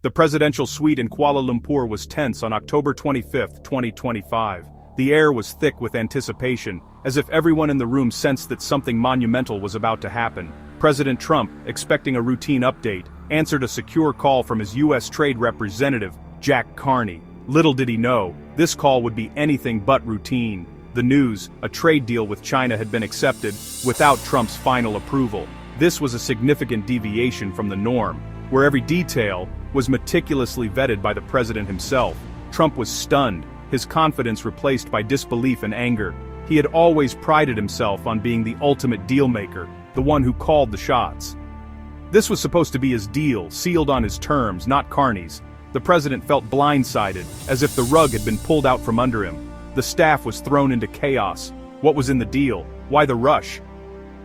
The presidential suite in Kuala Lumpur was tense on October 25, 2025. The air was thick with anticipation, as if everyone in the room sensed that something monumental was about to happen. President Trump, expecting a routine update, answered a secure call from his U.S. Trade Representative, Jack Carney. Little did he know, this call would be anything but routine. The news, a trade deal with China had been accepted, without Trump's final approval. This was a significant deviation from the norm, where every detail was meticulously vetted by the president himself. Trump was stunned, his confidence replaced by disbelief and anger. He had always prided himself on being the ultimate deal-maker, the one who called the shots. This was supposed to be his deal, sealed on his terms, not Carney's. The president felt blindsided, as if the rug had been pulled out from under him. The staff was thrown into chaos. What was in the deal? Why the rush?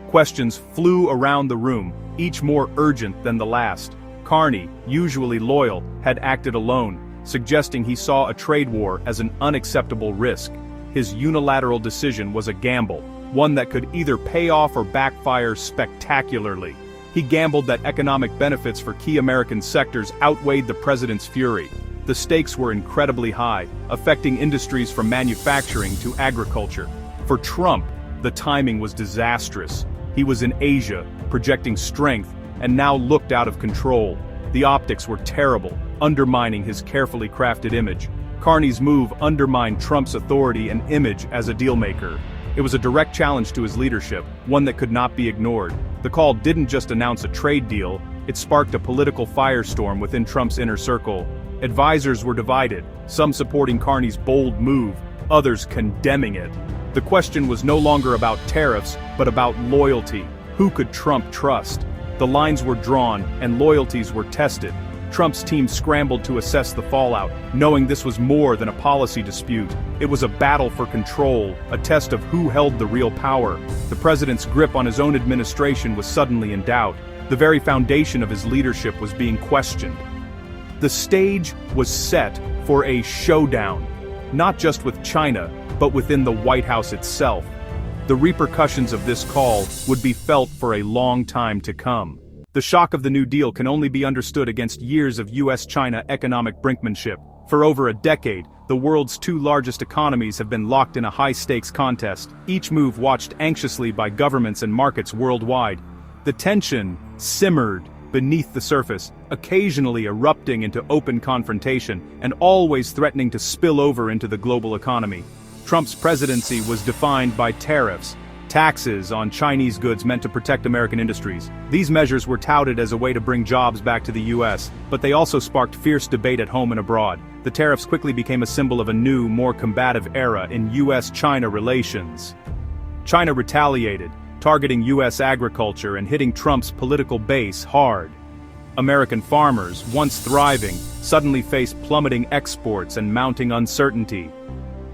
Questions flew around the room, each more urgent than the last. Carney, usually loyal, had acted alone, suggesting he saw a trade war as an unacceptable risk. His unilateral decision was a gamble, one that could either pay off or backfire spectacularly. He gambled that economic benefits for key American sectors outweighed the president's fury. The stakes were incredibly high, affecting industries from manufacturing to agriculture. For Trump, the timing was disastrous. He was in Asia, projecting strength, and now looked out of control. The optics were terrible, undermining his carefully crafted image. Carney's move undermined Trump's authority and image as a dealmaker. It was a direct challenge to his leadership, one that could not be ignored. The call didn't just announce a trade deal, it sparked a political firestorm within Trump's inner circle. Advisors were divided, some supporting Carney's bold move, others condemning it. The question was no longer about tariffs, but about loyalty. Who could Trump trust? The lines were drawn, and loyalties were tested. Trump's team scrambled to assess the fallout, knowing this was more than a policy dispute. It was a battle for control, a test of who held the real power. The president's grip on his own administration was suddenly in doubt. The very foundation of his leadership was being questioned. The stage was set for a showdown, not just with China, but within the White House itself. The repercussions of this call would be felt for a long time to come. The shock of the New Deal can only be understood against years of US-China economic brinkmanship. For over a decade, the world's two largest economies have been locked in a high-stakes contest, each move watched anxiously by governments and markets worldwide. The tension simmered beneath the surface, occasionally erupting into open confrontation, and always threatening to spill over into the global economy. Trump's presidency was defined by tariffs, taxes on Chinese goods meant to protect American industries. These measures were touted as a way to bring jobs back to the U.S., but they also sparked fierce debate at home and abroad. The tariffs quickly became a symbol of a new, more combative era in U.S.-China relations. China retaliated, targeting U.S. agriculture and hitting Trump's political base hard. American farmers, once thriving, suddenly faced plummeting exports and mounting uncertainty.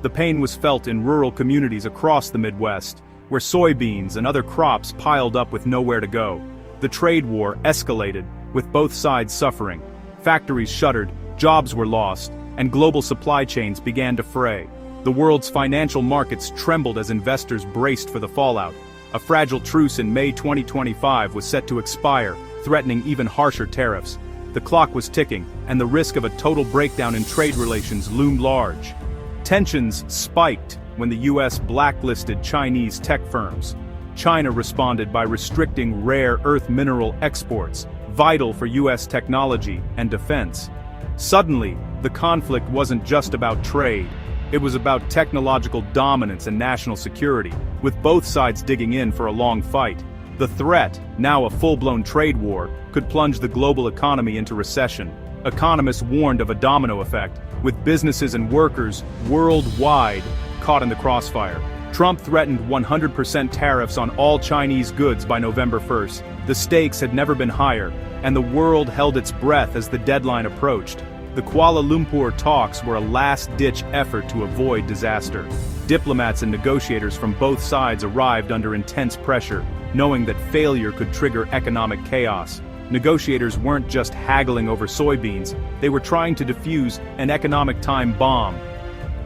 The pain was felt in rural communities across the Midwest, where soybeans and other crops piled up with nowhere to go. The trade war escalated, with both sides suffering. Factories shuttered, jobs were lost, and global supply chains began to fray. The world's financial markets trembled as investors braced for the fallout. A fragile truce in May 2025 was set to expire, threatening even harsher tariffs. The clock was ticking, and the risk of a total breakdown in trade relations loomed large. Tensions spiked when the U.S. blacklisted Chinese tech firms. China responded by restricting rare earth mineral exports, vital for U.S. technology and defense. Suddenly, the conflict wasn't just about trade. It was about technological dominance and national security, with both sides digging in for a long fight. The threat, now a full-blown trade war, could plunge the global economy into recession. Economists warned of a domino effect, with businesses and workers worldwide caught in the crossfire. Trump threatened 100% tariffs on all Chinese goods by November 1st. The stakes had never been higher, and the world held its breath as the deadline approached. The Kuala Lumpur talks were a last-ditch effort to avoid disaster. Diplomats and negotiators from both sides arrived under intense pressure, knowing that failure could trigger economic chaos. Negotiators weren't just haggling over soybeans, they were trying to defuse an economic time bomb.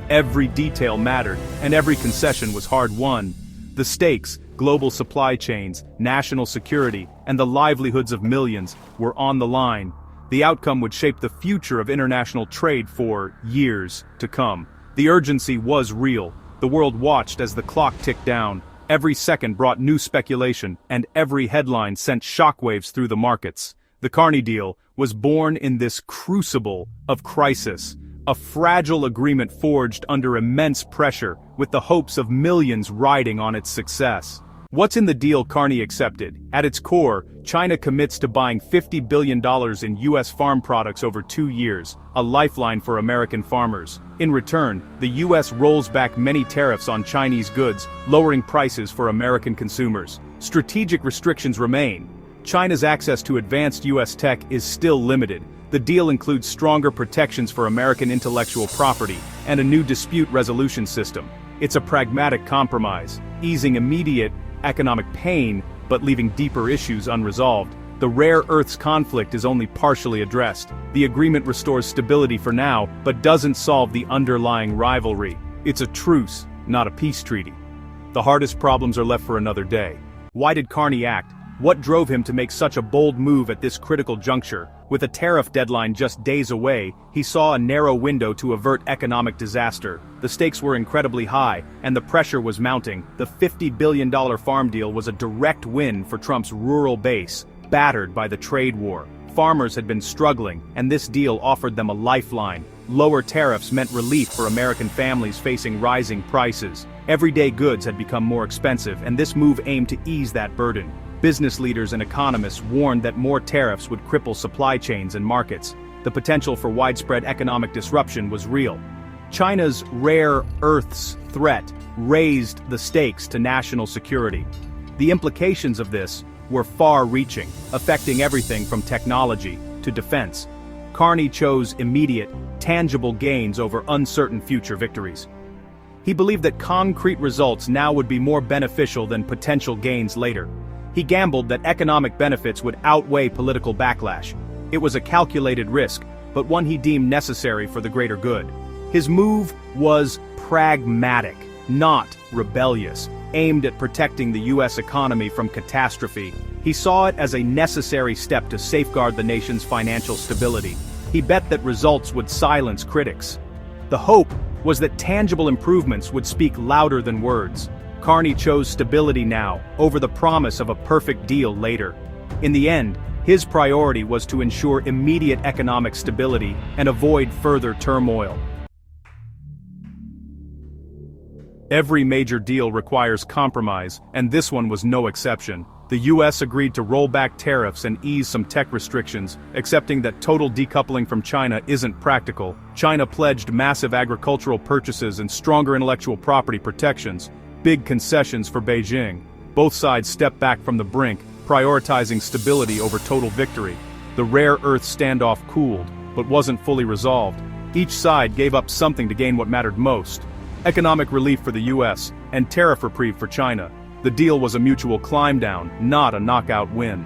Every detail mattered, and every concession was hard-won. The stakes, global supply chains, national security, and the livelihoods of millions, were on the line. The outcome would shape the future of international trade for years to come. The urgency was real. The world watched as the clock ticked down. Every second brought new speculation, and every headline sent shockwaves through the markets. The Carney deal was born in this crucible of crisis, a fragile agreement forged under immense pressure, with the hopes of millions riding on its success. What's in the deal Carney accepted? At its core, China commits to buying $50 billion in U.S. farm products over 2 years, a lifeline for American farmers. In return, the U.S. rolls back many tariffs on Chinese goods, lowering prices for American consumers. Strategic restrictions remain. China's access to advanced U.S. tech is still limited. The deal includes stronger protections for American intellectual property and a new dispute resolution system. It's a pragmatic compromise, easing immediate economic pain but leaving deeper issues unresolved. The rare earths conflict is only partially addressed. The agreement restores stability for now, but doesn't solve the underlying rivalry. It's a truce, not a peace treaty. The hardest problems are left for another day. Why did Carney act? What drove him to make such a bold move at this critical juncture? With a tariff deadline just days away, he saw a narrow window to avert economic disaster. The stakes were incredibly high, and the pressure was mounting. The $50 billion farm deal was a direct win for Trump's rural base, battered by the trade war. Farmers had been struggling, and this deal offered them a lifeline. Lower tariffs meant relief for American families facing rising prices. Everyday goods had become more expensive, and this move aimed to ease that burden. Business leaders and economists warned that more tariffs would cripple supply chains and markets. The potential for widespread economic disruption was real. China's rare earths threat raised the stakes to national security. The implications of this were far-reaching, affecting everything from technology to defense. Carney chose immediate, tangible gains over uncertain future victories. He believed that concrete results now would be more beneficial than potential gains later. He gambled that economic benefits would outweigh political backlash. It was a calculated risk, but one he deemed necessary for the greater good. His move was pragmatic, not rebellious, aimed at protecting the U.S. economy from catastrophe. He saw it as a necessary step to safeguard the nation's financial stability. He bet that results would silence critics. The hope was that tangible improvements would speak louder than words. Carney chose stability now, over the promise of a perfect deal later. In the end, his priority was to ensure immediate economic stability and avoid further turmoil. Every major deal requires compromise, and this one was no exception. The U.S. agreed to roll back tariffs and ease some tech restrictions, accepting that total decoupling from China isn't practical. China pledged massive agricultural purchases and stronger intellectual property protections. Big concessions for Beijing. Both sides stepped back from the brink, prioritizing stability over total victory. The rare earth standoff cooled, but wasn't fully resolved. Each side gave up something to gain what mattered most: economic relief for the U.S. and tariff reprieve for China. The deal was a mutual climb down, not a knockout win.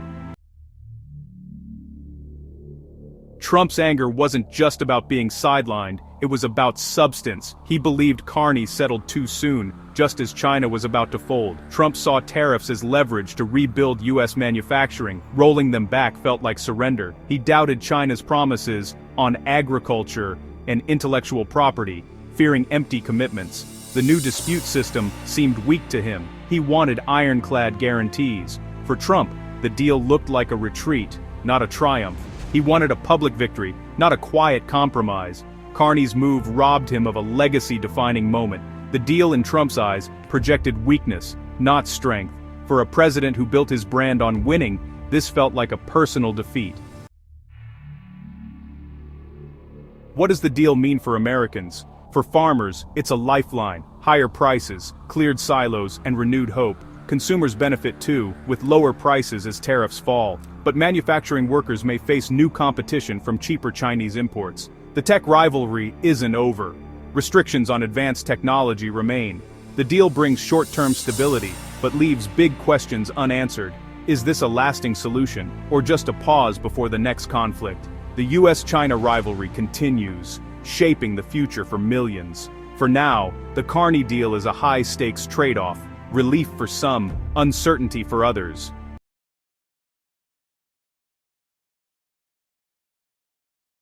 Trump's anger wasn't just about being sidelined, it was about substance. He believed Carney settled too soon, just as China was about to fold. Trump saw tariffs as leverage to rebuild U.S. manufacturing. Rolling them back felt like surrender. He doubted China's promises on agriculture and intellectual property, fearing empty commitments. The new dispute system seemed weak to him. He wanted ironclad guarantees. For Trump, the deal looked like a retreat, not a triumph. He wanted a public victory, not a quiet compromise. Carney's move robbed him of a legacy-defining moment. The deal in Trump's eyes projected weakness, not strength. For a president who built his brand on winning, this felt like a personal defeat. What does the deal mean for Americans? For farmers, it's a lifeline. Higher prices, cleared silos, and renewed hope. Consumers benefit too, with lower prices as tariffs fall. But manufacturing workers may face new competition from cheaper Chinese imports. The tech rivalry isn't over. Restrictions on advanced technology remain. The deal brings short-term stability, but leaves big questions unanswered. Is this a lasting solution, or just a pause before the next conflict? The US-China rivalry continues, shaping the future for millions. For now, the Carney deal is a high-stakes trade-off. Relief for some, uncertainty for others.